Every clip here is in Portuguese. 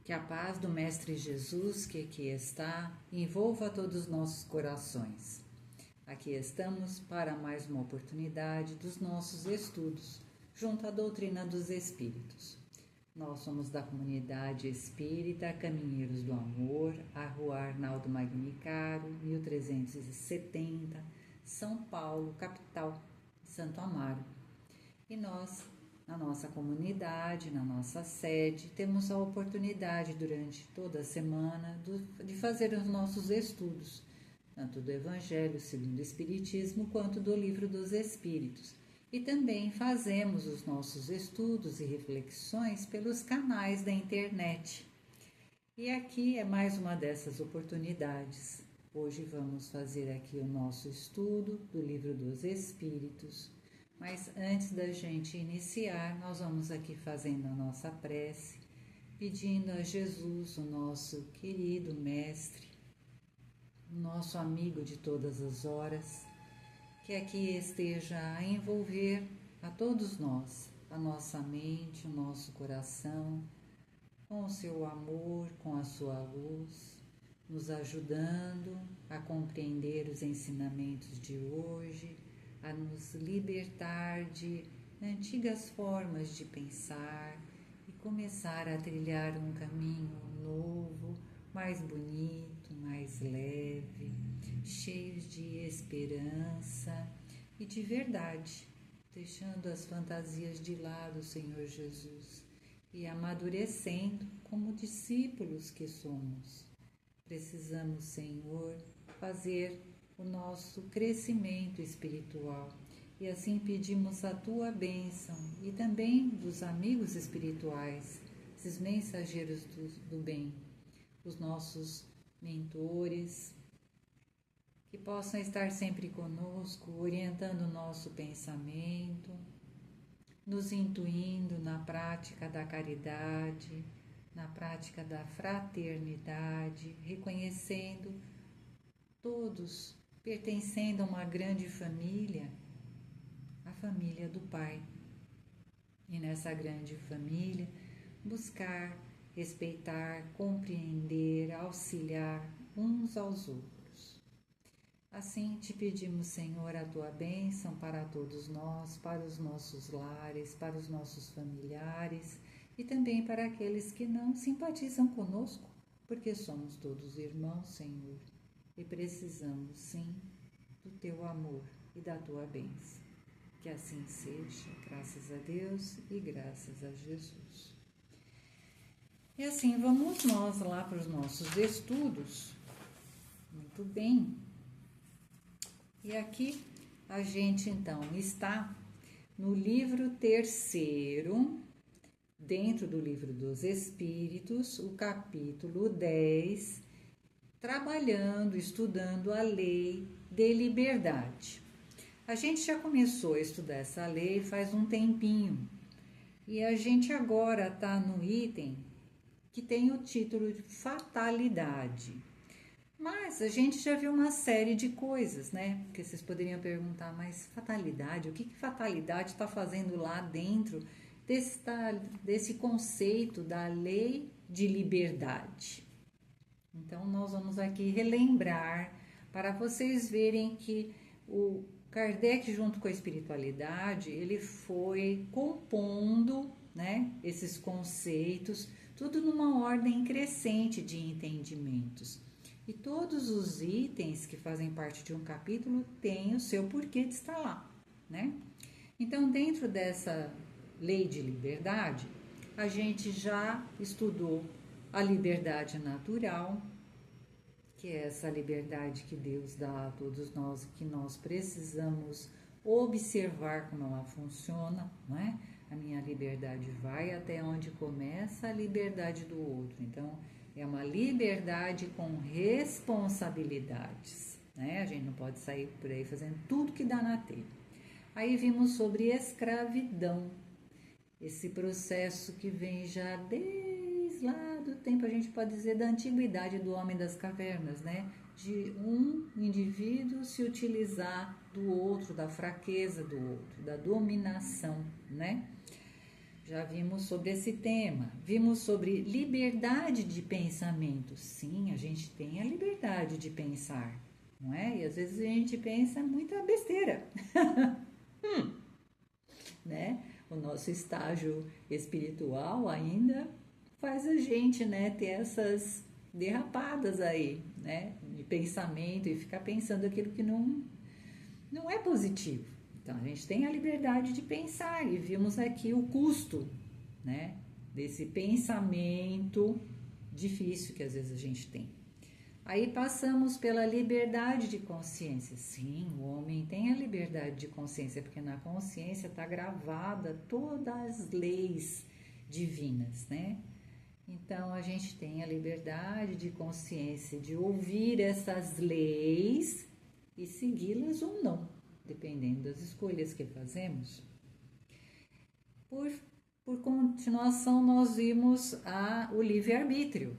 Que a paz do Mestre Jesus, que aqui está, envolva todos os nossos corações. Aqui estamos para mais uma oportunidade dos nossos estudos, junto à doutrina dos Espíritos. Nós somos da comunidade espírita Caminheiros do Amor, a Rua Arnaldo Magnicaro, 1370, São Paulo, capital, Santo Amaro. E nós, na nossa comunidade, na nossa sede, temos a oportunidade durante toda a semana de fazer os nossos estudos, tanto do Evangelho segundo o Espiritismo, quanto do Livro dos Espíritos. E também fazemos os nossos estudos e reflexões pelos canais da internet. E aqui é mais uma dessas oportunidades. Hoje vamos fazer aqui o nosso estudo do Livro dos Espíritos. Mas antes da gente iniciar, nós vamos aqui fazendo a nossa prece, pedindo a Jesus, o nosso querido Mestre, o nosso amigo de todas as horas, que aqui esteja a envolver a todos nós, a nossa mente, o nosso coração, com o seu amor, com a sua luz, nos ajudando a compreender os ensinamentos de hoje, a nos libertar de antigas formas de pensar e começar a trilhar um caminho novo, mais bonito, mais leve, cheio de esperança e de verdade, deixando as fantasias de lado, Senhor Jesus, e amadurecendo como discípulos que somos. Precisamos, Senhor, fazer o nosso crescimento espiritual e assim pedimos a Tua bênção e também dos amigos espirituais, esses mensageiros do bem, os nossos mentores, que possam estar sempre conosco, orientando o nosso pensamento, nos intuindo na prática da caridade, na prática da fraternidade, reconhecendo todos pertencendo a uma grande família, a família do Pai. E nessa grande família, buscar, respeitar, compreender, auxiliar uns aos outros. Assim te pedimos, Senhor, a Tua bênção para todos nós, para os nossos lares, para os nossos familiares e também para aqueles que não simpatizam conosco, porque somos todos irmãos, Senhor, e precisamos, sim, do Teu amor e da Tua bênção. Que assim seja, graças a Deus e graças a Jesus. E assim, vamos nós lá para os nossos estudos. Muito bem. E aqui a gente, então, está no livro 3º, dentro do Livro dos Espíritos, o capítulo 10, trabalhando, estudando a lei de liberdade. A gente já começou a estudar essa lei faz um tempinho e a gente agora está no item que tem o título de fatalidade. Mas a gente já viu uma série de coisas, né? Porque vocês poderiam perguntar, mas fatalidade, o que fatalidade está fazendo lá dentro desse conceito da lei de liberdade? Então, nós vamos aqui relembrar para vocês verem que o Kardec, junto com a espiritualidade, ele foi compondo, né, esses conceitos, tudo numa ordem crescente de entendimentos. E todos os itens que fazem parte de um capítulo têm o seu porquê de estar lá, né? Então, dentro dessa lei de liberdade, a gente já estudou a liberdade natural, que é essa liberdade que Deus dá a todos nós, que nós precisamos observar como ela funciona, não é? A minha liberdade vai até onde começa a liberdade do outro. Então, é uma liberdade com responsabilidades, né? A gente não pode sair por aí fazendo tudo que dá na telha. Aí vimos sobre escravidão, esse processo que vem já desde lá do tempo, a gente pode dizer, da antiguidade do homem das cavernas, né? De um indivíduo se utilizar do outro, da fraqueza do outro, da dominação, né? Já vimos sobre esse tema, vimos sobre liberdade de pensamento. Sim, a gente tem a liberdade de pensar, não é? E às vezes a gente pensa muita besteira, né? O nosso estágio espiritual ainda faz a gente, né, ter essas derrapadas aí, né, de pensamento e ficar pensando aquilo que não é positivo. Então, a gente tem a liberdade de pensar e vimos aqui o custo, né, desse pensamento difícil que às vezes a gente tem. Aí passamos pela liberdade de consciência. Sim, o homem tem a liberdade de consciência, porque na consciência está gravada todas as leis divinas, né? Então, a gente tem a liberdade de consciência de ouvir essas leis e segui-las ou não, dependendo das escolhas que fazemos. Por continuação, nós vimos o livre-arbítrio.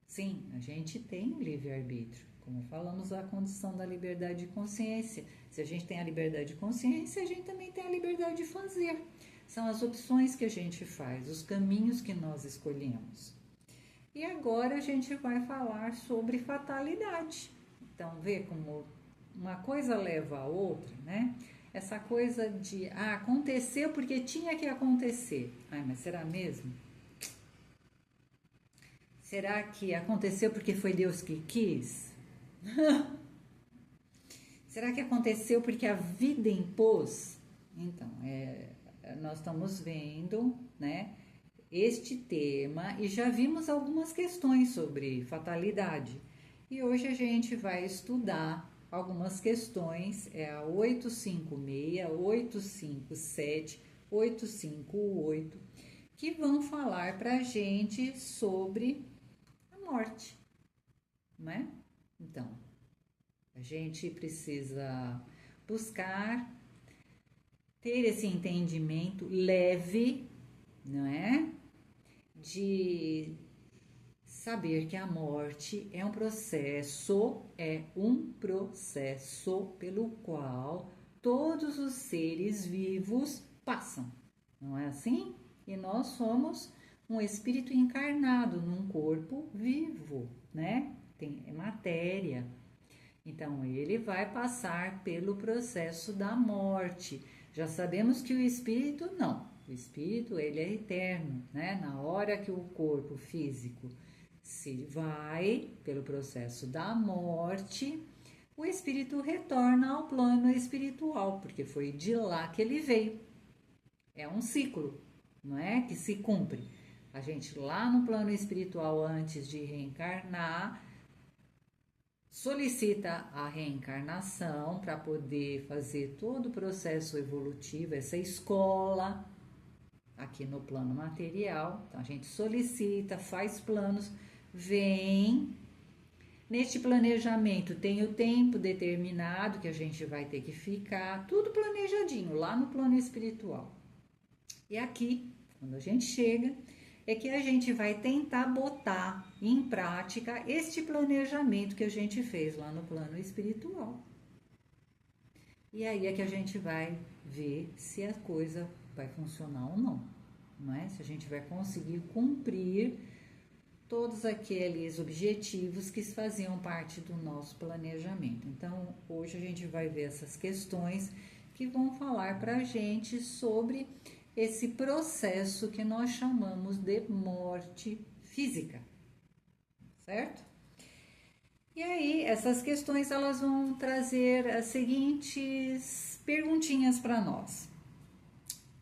Sim, a gente tem o livre-arbítrio. Como falamos, a condição da liberdade de consciência. Se a gente tem a liberdade de consciência, a gente também tem a liberdade de fazer. São as opções que a gente faz, os caminhos que nós escolhemos. E agora a gente vai falar sobre fatalidade. Então, vê como uma coisa leva a outra, né? Essa coisa de, aconteceu porque tinha que acontecer. Mas será mesmo? Será que aconteceu porque foi Deus que quis? Será que aconteceu porque a vida impôs? Então, nós estamos vendo, né, este tema e já vimos algumas questões sobre fatalidade. E hoje a gente vai estudar algumas questões, a 856, 857, 858, que vão falar para a gente sobre a morte, não é? Então, a gente precisa buscar ter esse entendimento leve, não é? De saber que a morte é um processo pelo qual todos os seres vivos passam, não é assim? E nós somos um espírito encarnado num corpo vivo, né? É matéria. Então, ele vai passar pelo processo da morte. Já sabemos que o espírito não. O espírito, ele é eterno, né? Na hora que o corpo físico se vai pelo processo da morte, o espírito retorna ao plano espiritual, porque foi de lá que ele veio. É um ciclo, não é? Que se cumpre. A gente lá no plano espiritual, antes de reencarnar, solicita a reencarnação para poder fazer todo o processo evolutivo, essa escola aqui no plano material. Então a gente solicita, faz planos, vem. Neste planejamento tem o tempo determinado que a gente vai ter que ficar, tudo planejadinho lá no plano espiritual. E aqui, quando a gente chega, é que a gente vai tentar botar em prática este planejamento que a gente fez lá no plano espiritual. E aí é que a gente vai ver se a coisa vai funcionar ou não, não é? Se a gente vai conseguir cumprir todos aqueles objetivos que faziam parte do nosso planejamento. Então, hoje a gente vai ver essas questões que vão falar para a gente sobre esse processo que nós chamamos de morte física, certo? E aí, essas questões, elas vão trazer as seguintes perguntinhas para nós.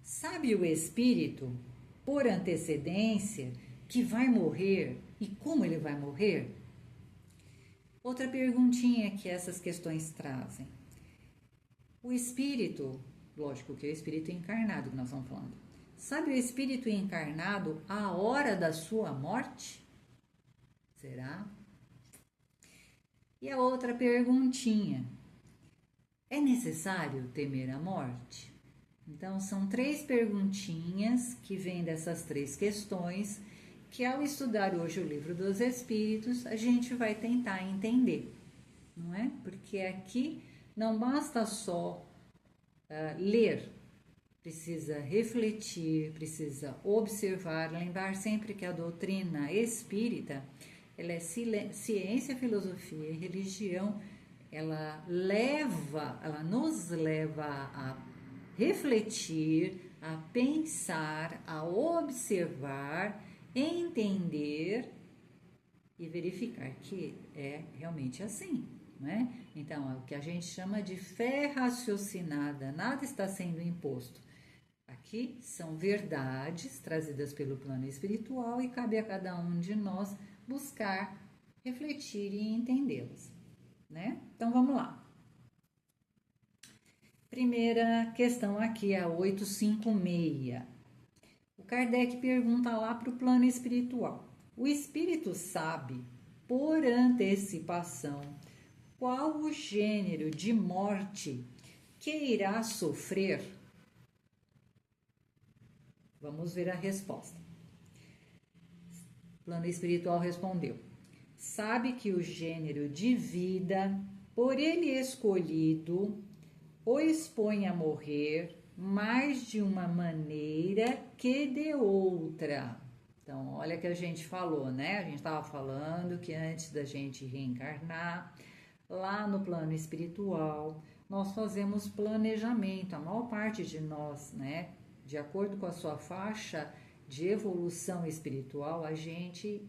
Sabe o espírito, por antecedência, que vai morrer e como ele vai morrer? Outra perguntinha que essas questões trazem. O espírito, lógico que é o espírito encarnado que nós estamos falando, sabe o espírito encarnado a hora da sua morte? Será? E a outra perguntinha, é necessário temer a morte? Então, são 3 perguntinhas que vêm dessas 3 questões que, ao estudar hoje o Livro dos Espíritos, a gente vai tentar entender, não é? Porque aqui não basta só ler, precisa refletir, precisa observar, lembrar sempre que a doutrina espírita, ela é ciência, filosofia e religião, ela nos leva a refletir, a pensar, a observar, entender e verificar que é realmente assim, não é? Então, é o que a gente chama de fé raciocinada, nada está sendo imposto. Aqui são verdades trazidas pelo plano espiritual e cabe a cada um de nós buscar, refletir e entendê-las, né? Então, vamos lá. Primeira questão aqui, a 856. O Kardec pergunta lá para o plano espiritual. O espírito sabe, por antecipação, qual o gênero de morte que irá sofrer? Vamos ver a resposta. O plano espiritual respondeu: sabe que o gênero de vida, por ele escolhido, o expõe a morrer mais de uma maneira que de outra. Então, olha que a gente falou, né? A gente estava falando que antes da gente reencarnar, lá no plano espiritual, nós fazemos planejamento, a maior parte de nós, né? De acordo com a sua faixa de evolução espiritual, a gente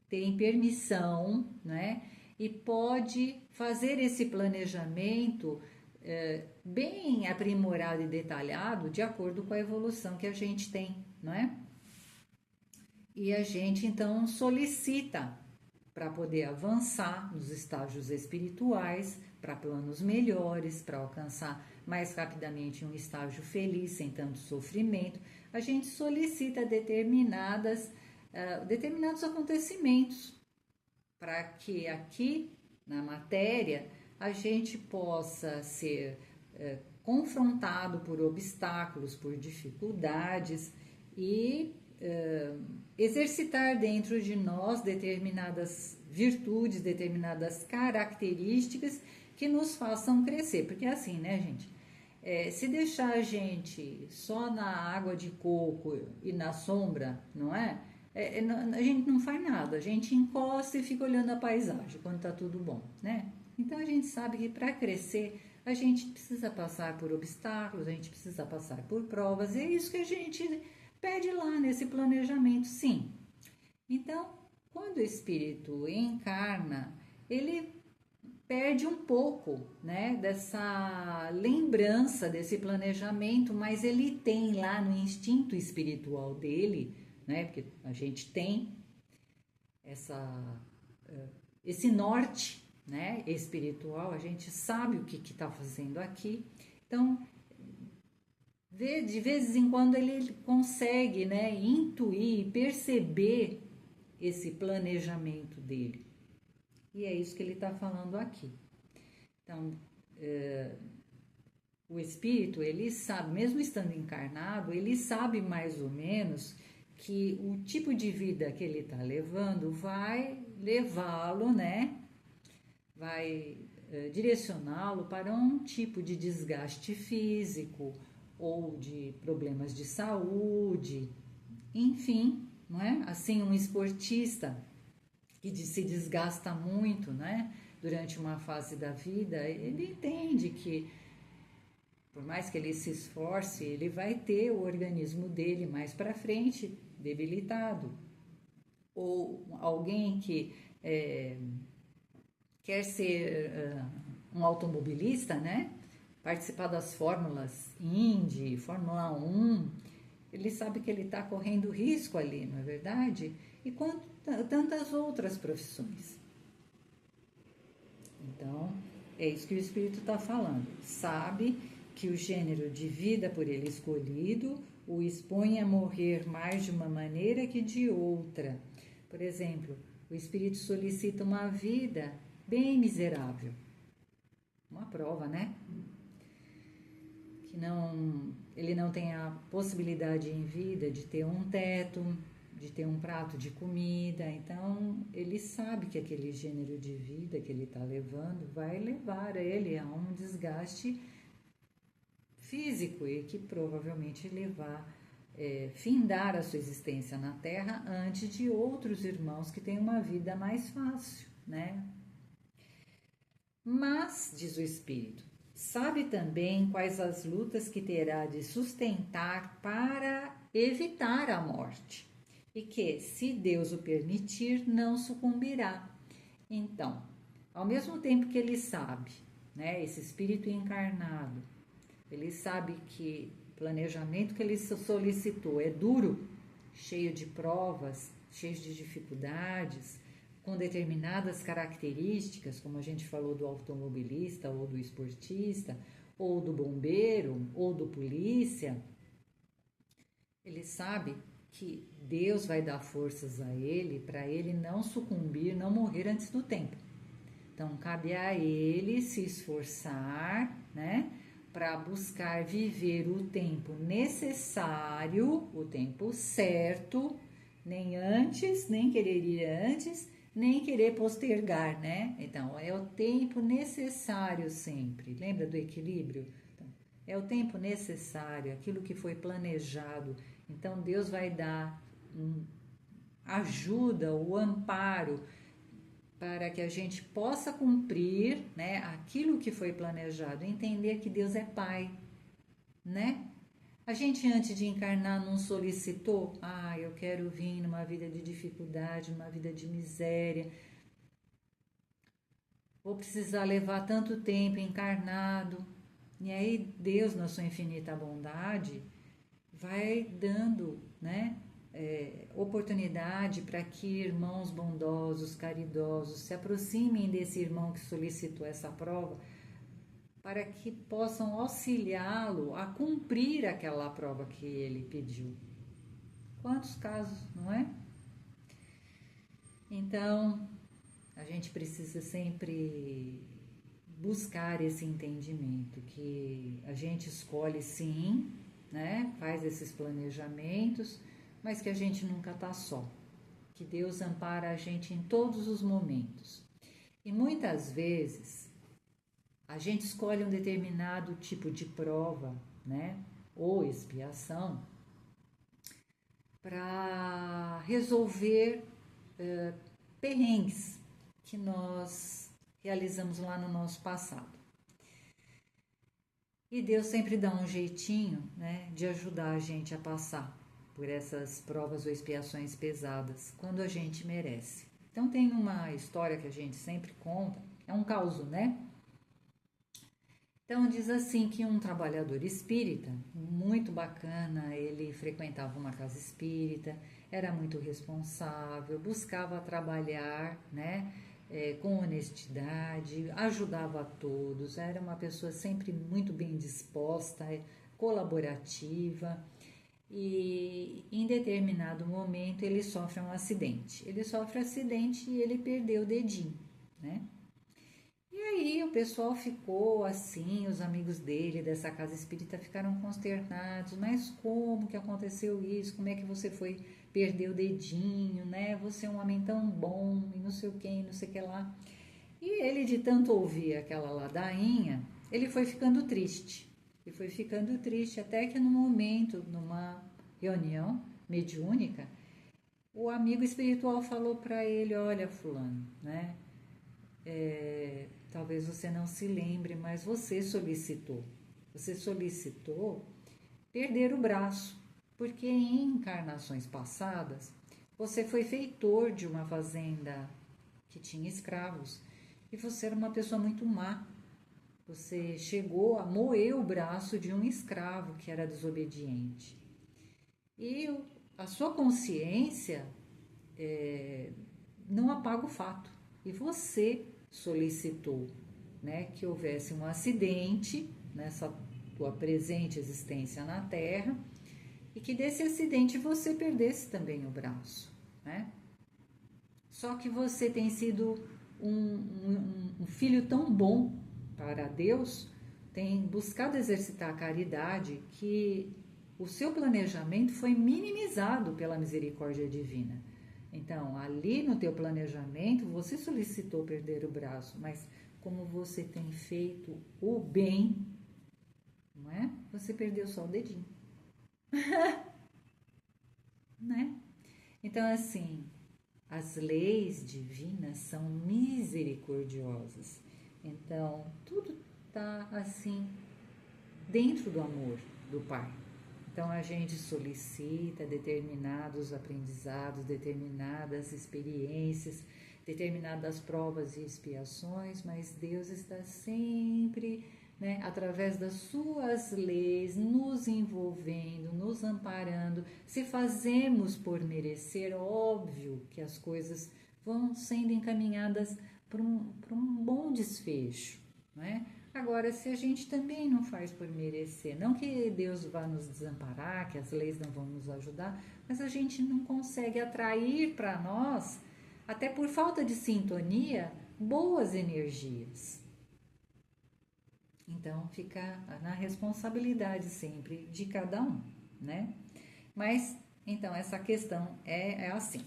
tem permissão, né? E pode fazer esse planejamento bem aprimorado e detalhado de acordo com a evolução que a gente tem, não é? E a gente então solicita para poder avançar nos estágios espirituais, para planos melhores, para alcançar mais rapidamente um estágio feliz, sem tanto sofrimento. A gente solicita determinados acontecimentos para que aqui na matéria a gente possa ser confrontado por obstáculos, por dificuldades e exercitar dentro de nós determinadas virtudes, determinadas características que nos façam crescer. Porque é assim, né, gente? Se deixar a gente só na água de coco e na sombra, não é? A gente não faz nada, a gente encosta e fica olhando a paisagem quando tá tudo bom, né? Então a gente sabe que para crescer a gente precisa passar por obstáculos, a gente precisa passar por provas, e é isso que a gente pede lá nesse planejamento, sim. Então, quando o espírito encarna, ele perde um pouco, né, dessa lembrança desse planejamento, mas ele tem lá no instinto espiritual dele, né, porque a gente tem esse norte, né, espiritual, a gente sabe o que está fazendo aqui. Então, de vez em quando ele consegue, né, intuir, perceber esse planejamento dele. E é isso que ele está falando aqui. Então, o espírito, ele sabe, mesmo estando encarnado, ele sabe mais ou menos que o tipo de vida que ele está levando vai levá-lo, né, vai direcioná-lo para um tipo de desgaste físico, ou de problemas de saúde, enfim, não é? Assim, um esportista que se desgasta muito, né? Durante uma fase da vida, ele entende que, por mais que ele se esforce, ele vai ter o organismo dele mais para frente debilitado. Ou alguém que quer ser um automobilista, né? Participar das fórmulas Indy, Fórmula 1, ele sabe que ele está correndo risco ali, não é verdade? E tantas outras profissões. Então, é isso que o Espírito está falando. Sabe que o gênero de vida por ele escolhido o expõe a morrer mais de uma maneira que de outra. Por exemplo, o Espírito solicita uma vida bem miserável. Uma prova, né? Ele não tem a possibilidade em vida de ter um teto, de ter um prato de comida. Então, ele sabe que aquele gênero de vida que ele está levando vai levar ele a um desgaste físico e que provavelmente ele vai findar a sua existência na Terra antes de outros irmãos que têm uma vida mais fácil, né? Mas, diz o Espírito, sabe também quais as lutas que terá de sustentar para evitar a morte, e que, se Deus o permitir, não sucumbirá. Então, ao mesmo tempo que ele sabe, né, esse espírito encarnado, ele sabe que o planejamento que ele solicitou é duro, cheio de provas, cheio de dificuldades, com determinadas características, como a gente falou do automobilista ou do esportista, ou do bombeiro, ou do polícia. Ele sabe que Deus vai dar forças a ele para ele não sucumbir, não morrer antes do tempo. Então, cabe a ele se esforçar, né, para buscar viver o tempo necessário, o tempo certo, nem antes, nem querer ir antes, nem querer postergar, né? Então, é o tempo necessário sempre. Lembra do equilíbrio? Então, é o tempo necessário, aquilo que foi planejado. Então, Deus vai dar ajuda, o amparo, para que a gente possa cumprir, né, aquilo que foi planejado, entender que Deus é Pai, né? A gente antes de encarnar não solicitou, eu quero vir numa vida de dificuldade, numa vida de miséria, vou precisar levar tanto tempo encarnado, e aí Deus na sua infinita bondade vai dando, né, oportunidade para que irmãos bondosos, caridosos se aproximem desse irmão que solicitou essa prova, para que possam auxiliá-lo a cumprir aquela prova que ele pediu. Quantos casos, não é? Então, a gente precisa sempre buscar esse entendimento, que a gente escolhe sim, né? Faz esses planejamentos, mas que a gente nunca está só, que Deus ampara a gente em todos os momentos. E muitas vezes a gente escolhe um determinado tipo de prova, né, ou expiação, para resolver perrengues que nós realizamos lá no nosso passado. E Deus sempre dá um jeitinho, né, de ajudar a gente a passar por essas provas ou expiações pesadas, quando a gente merece. Então tem uma história que a gente sempre conta, é um caso, né? Então diz assim que um trabalhador espírita, muito bacana, ele frequentava uma casa espírita, era muito responsável, buscava trabalhar, né, com honestidade, ajudava a todos, era uma pessoa sempre muito bem disposta, colaborativa. E em determinado momento ele sofre um acidente. Ele sofre um acidente e ele perdeu o dedinho, né? E aí o pessoal ficou assim, os amigos dele dessa casa espírita ficaram consternados, mas como que aconteceu isso? Como é que você foi perder o dedinho, né? Você é um homem tão bom e não sei o que, não sei o que lá. E ele, de tanto ouvir aquela ladainha, ele foi ficando triste. E foi ficando triste até que num momento, numa reunião mediúnica, o amigo espiritual falou para ele, olha fulano, né? Talvez você não se lembre, mas você solicitou perder o braço, porque em encarnações passadas você foi feitor de uma fazenda que tinha escravos e você era uma pessoa muito má. Você chegou a moer o braço de um escravo que era desobediente. E a sua consciência não apaga o fato. E você solicitou, né, que houvesse um acidente nessa tua presente existência na Terra e que desse acidente você perdesse também o braço, né? Só que você tem sido um filho tão bom para Deus, tem buscado exercitar a caridade, que o seu planejamento foi minimizado pela misericórdia divina. Então, ali no teu planejamento, você solicitou perder o braço, mas como você tem feito o bem, não é? você perdeu só o dedinho. Né? Então, assim, as leis divinas são misericordiosas. Então, tudo está assim dentro do amor do Pai. Então, a gente solicita determinados aprendizados, determinadas experiências, determinadas provas e expiações, mas Deus está sempre, né, através das suas leis, nos envolvendo, nos amparando. Se fazemos por merecer, óbvio que as coisas vão sendo encaminhadas para um bom desfecho, né? Agora, se a gente também não faz por merecer, não que Deus vá nos desamparar, que as leis não vão nos ajudar, mas a gente não consegue atrair para nós, até por falta de sintonia, boas energias. Então, fica na responsabilidade sempre de cada um, né? Mas, então, essa questão é assim.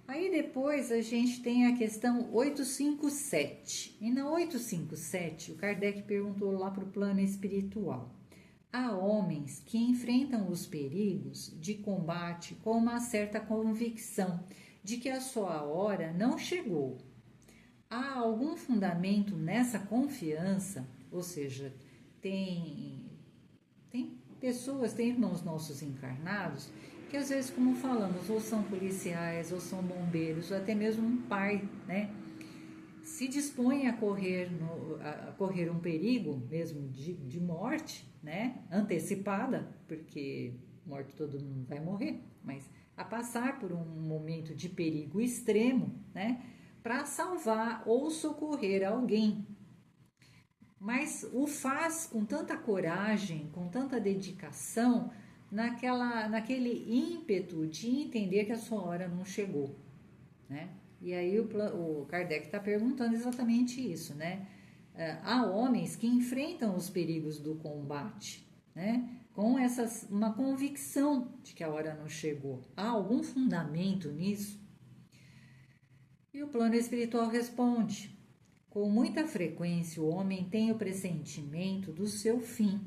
Aí depois a gente tem a questão 857. E na 857, o Kardec perguntou lá para o plano espiritual. Há homens que enfrentam os perigos de combate com uma certa convicção de que a sua hora não chegou. Há algum fundamento nessa confiança? Ou seja, tem pessoas, tem irmãos nossos encarnados que às vezes, como falamos, ou são policiais, ou são bombeiros, ou até mesmo um pai, né? Se dispõe a correr um perigo mesmo de morte, né? Antecipada, porque morte todo mundo vai morrer, mas a passar por um momento de perigo extremo, né? Para salvar ou socorrer alguém. Mas o faz com tanta coragem, com tanta dedicação, naquele ímpeto de entender que a sua hora não chegou, né? E aí o Kardec está perguntando exatamente isso, né? Há homens que enfrentam os perigos do combate, né? Com uma convicção de que a hora não chegou. Há algum fundamento nisso? E o plano espiritual responde: com muita frequência o homem tem o pressentimento do seu fim,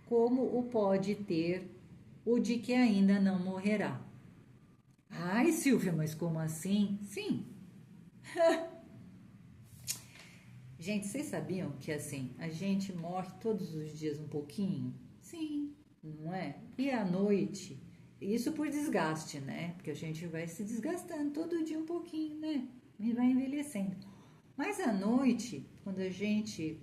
como o pode ter o de que ainda não morrerá. Ai, Silvia, mas como assim? Sim. Gente, vocês sabiam que assim, a gente morre todos os dias um pouquinho? Sim, não é? E à noite, isso por desgaste, né? Porque a gente vai se desgastando todo dia um pouquinho, né? E vai envelhecendo. Mas à noite, quando a gente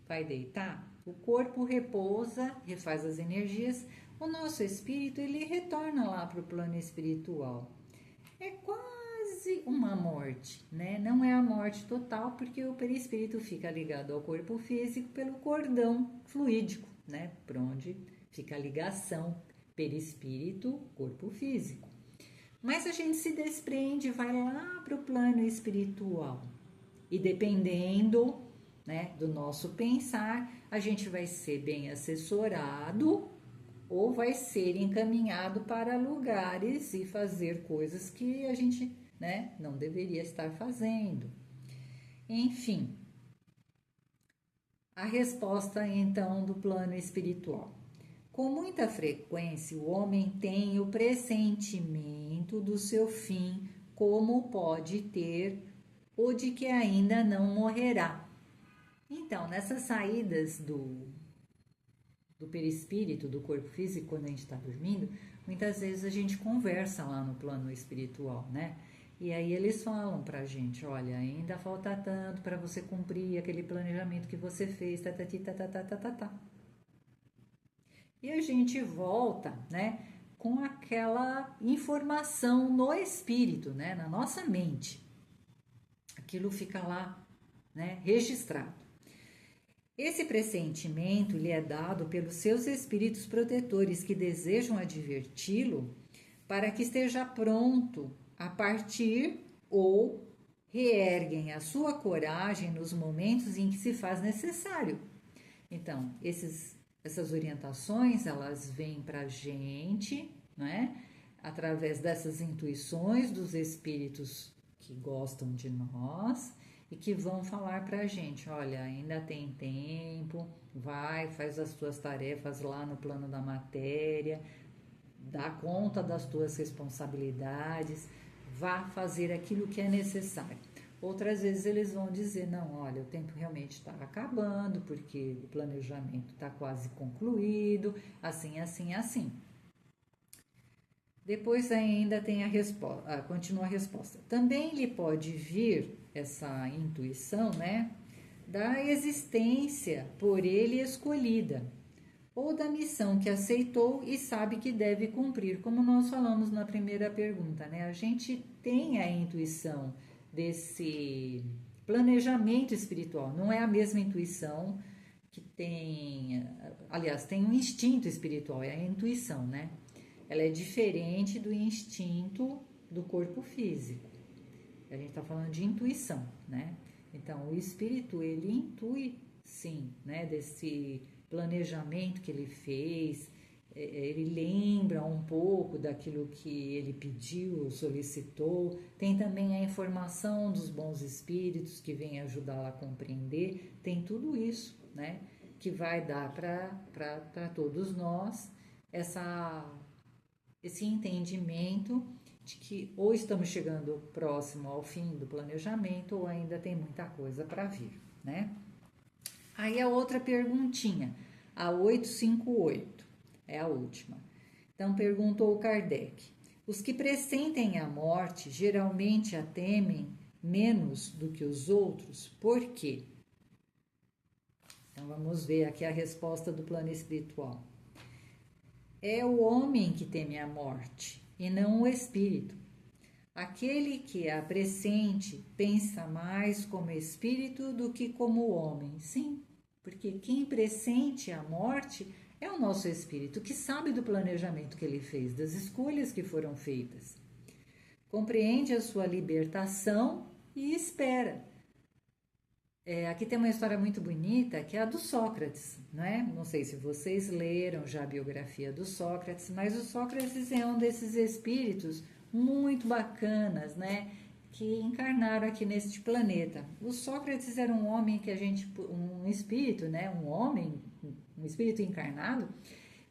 vai deitar, o corpo repousa, refaz as energias, o nosso espírito ele retorna lá para o plano espiritual. É quase uma morte, né? Não é a morte total, porque o perispírito fica ligado ao corpo físico pelo cordão fluídico, né? Por onde fica a ligação perispírito-corpo físico. Mas a gente se desprende, vai lá para o plano espiritual. E dependendo, né, do nosso pensar, a gente vai ser bem assessorado ou vai ser encaminhado para lugares e fazer coisas que a gente, né, não deveria estar fazendo. Enfim, a resposta então do plano espiritual. Com muita frequência, o homem tem o pressentimento do seu fim, como pode ter ou de que ainda não morrerá. Então, nessas saídas do perispírito, do corpo físico, quando a gente está dormindo, muitas vezes a gente conversa lá no plano espiritual, né? E aí eles falam pra gente, olha, ainda falta tanto para você cumprir aquele planejamento que você fez, tá. E a gente volta, né, com aquela informação no espírito, né, na nossa mente. Aquilo fica lá, né, registrado. Esse pressentimento lhe é dado pelos seus espíritos protetores que desejam adverti-lo para que esteja pronto a partir ou reerguem a sua coragem nos momentos em que se faz necessário. Então, essas orientações, elas vêm para a gente, né, através dessas intuições dos espíritos que gostam de nós e que vão falar para a gente, olha, ainda tem tempo, vai, faz as tuas tarefas lá no plano da matéria, dá conta das tuas responsabilidades, vá fazer aquilo que é necessário. Outras vezes eles vão dizer, não, olha, o tempo realmente está acabando, porque o planejamento está quase concluído, assim, assim, assim. Depois ainda tem a resposta, continua a resposta. Também lhe pode vir essa intuição, né, da existência por ele escolhida, ou da missão que aceitou e sabe que deve cumprir, como nós falamos na primeira pergunta, né? A gente tem a intuição desse planejamento espiritual, não é a mesma intuição que tem, aliás, tem um instinto espiritual, é a intuição, né? Ela é diferente do instinto do corpo físico. A gente está falando de intuição, né? Então, o espírito, ele intui, sim, né? Desse planejamento que ele fez, ele lembra um pouco daquilo que ele pediu, solicitou. Tem também a informação dos bons espíritos que vêm ajudá-la a compreender. Tem tudo isso, né? Que vai dar para todos nós esse entendimento de que ou estamos chegando próximo ao fim do planejamento ou ainda tem muita coisa para vir, né? Aí a outra perguntinha, a 858, é a última. Então perguntou Kardec: os que pressentem a morte geralmente a temem menos do que os outros, por quê? Então vamos ver aqui a resposta do plano espiritual. É o homem que teme a morte e não o espírito. Aquele que a pressente pensa mais como espírito do que como homem. Sim, porque quem pressente a morte é o nosso espírito, que sabe do planejamento que ele fez, das escolhas que foram feitas. Compreende a sua libertação e espera. Aqui tem uma história muito bonita, que é a do Sócrates, né? Não sei se vocês leram já a biografia do Sócrates, mas o Sócrates é um desses espíritos muito bacanas, né? Que encarnaram aqui neste planeta. O Sócrates era um homem um espírito, né? Um espírito encarnado,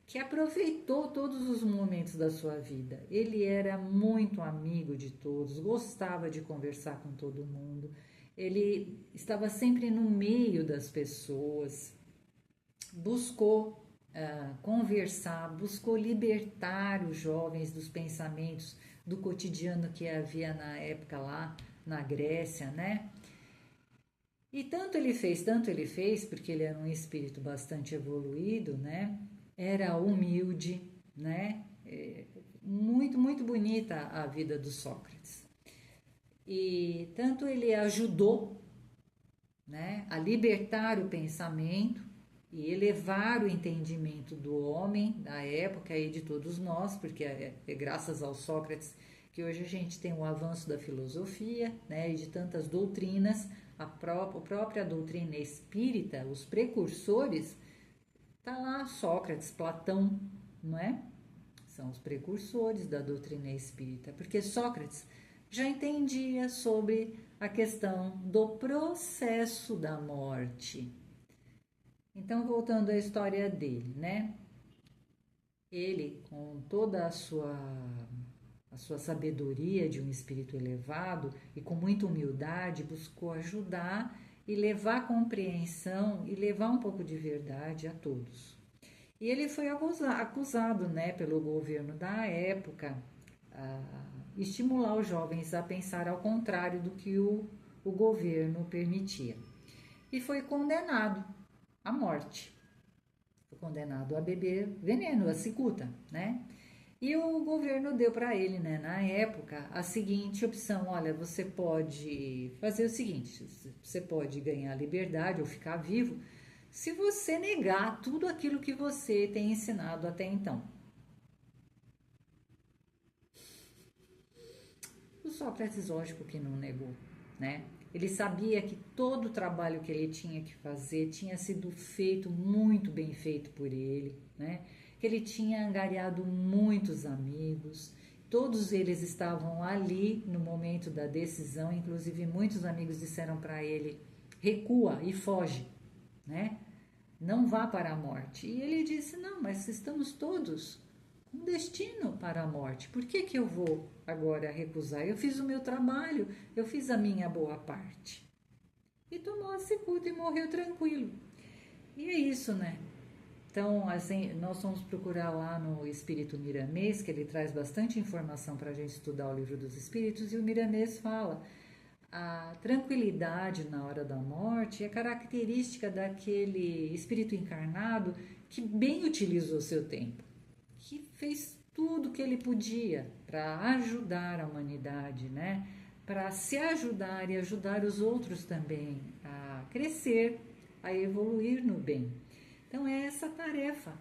que aproveitou todos os momentos da sua vida. Ele era muito amigo de todos, gostava de conversar com todo mundo. Ele estava sempre no meio das pessoas, buscou conversar, buscou libertar os jovens dos pensamentos do cotidiano que havia na época lá na Grécia, né? E tanto ele fez, porque ele era um espírito bastante evoluído, né? Era humilde, né? Muito, muito bonita a vida do Sócrates. E tanto ele ajudou, né, a libertar o pensamento e elevar o entendimento do homem da época e de todos nós, porque é graças ao Sócrates que hoje a gente tem o avanço da filosofia, né, e de tantas doutrinas. A própria doutrina espírita, os precursores, tá lá Sócrates, Platão, não é? São os precursores da doutrina espírita, porque Sócrates já entendia sobre a questão do processo da morte. Então, voltando à história dele, né? Ele, com toda a sua sabedoria de um espírito elevado e com muita humildade, buscou ajudar e levar compreensão e levar um pouco de verdade a todos. E ele foi acusado, né, pelo governo da época, estimular os jovens a pensar ao contrário do que o governo permitia. E foi condenado à morte. Foi condenado a beber veneno, a cicuta, né? E o governo deu para ele, né, na época, a seguinte opção: olha, você pode fazer o seguinte, você pode ganhar liberdade ou ficar vivo se você negar tudo aquilo que você tem ensinado até então. O Sócrates, lógico que não negou, né? Ele sabia que todo o trabalho que ele tinha que fazer tinha sido feito, muito bem feito por ele, né? Que ele tinha angariado muitos amigos, todos eles estavam ali no momento da decisão, inclusive muitos amigos disseram para ele, recua e foge, né? Não vá para a morte. E ele disse, não, mas estamos todos com destino para a morte. Por que eu vou agora recusar? Eu fiz o meu trabalho, eu fiz a minha boa parte. E tomou a cicuta e morreu tranquilo. E é isso, né? Então, assim, nós vamos procurar lá no Espírito Miramês, que ele traz bastante informação para a gente estudar o Livro dos Espíritos, e o Miramês fala a tranquilidade na hora da morte é característica daquele espírito encarnado que bem utilizou seu tempo, que fez tudo que ele podia para ajudar a humanidade, né? Para se ajudar e ajudar os outros também a crescer, a evoluir no bem. Então é essa tarefa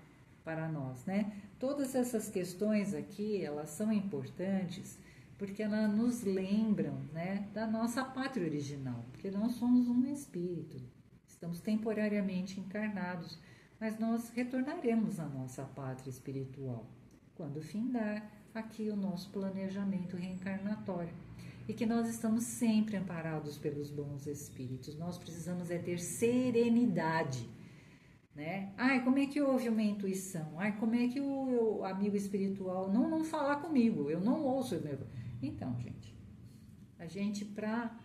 para nós, né? Todas essas questões aqui, elas são importantes porque elas nos lembram, né, da nossa pátria original, porque nós somos um espírito, estamos temporariamente encarnados, mas nós retornaremos à nossa pátria espiritual quando findar aqui o nosso planejamento reencarnatório. E que nós estamos sempre amparados pelos bons espíritos. Nós precisamos ter serenidade, né? Ai, como é que houve uma intuição? Ai, como é que o amigo espiritual não falar comigo? Eu não ouço o meu. Então, gente, a gente para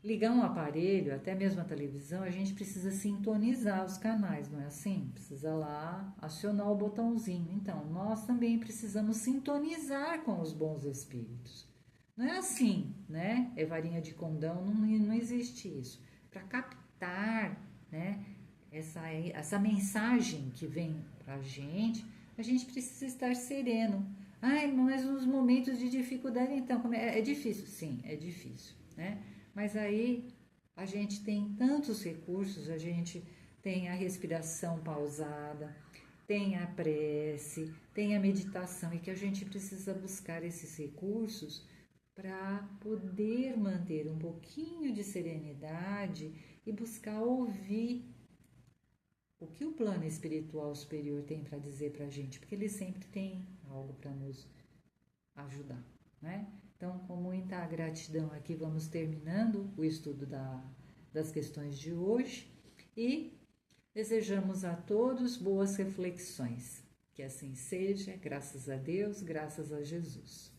ligar um aparelho, até mesmo a televisão, a gente precisa sintonizar os canais, não é assim? Precisa lá acionar o botãozinho. Então, nós também precisamos sintonizar com os bons espíritos. Não é assim, né? É varinha de condão, não existe isso. Para captar, né, essa mensagem que vem para a gente precisa estar sereno. Ai, mas nos momentos de dificuldade, então, é difícil? Sim, é difícil, né? Mas aí a gente tem tantos recursos, a gente tem a respiração pausada, tem a prece, tem a meditação, e que a gente precisa buscar esses recursos para poder manter um pouquinho de serenidade e buscar ouvir o que o plano espiritual superior tem para dizer para a gente, porque ele sempre tem algo para nos ajudar, né? Então, com muita gratidão aqui, vamos terminando o estudo das questões de hoje e desejamos a todos boas reflexões. Que assim seja, graças a Deus, graças a Jesus.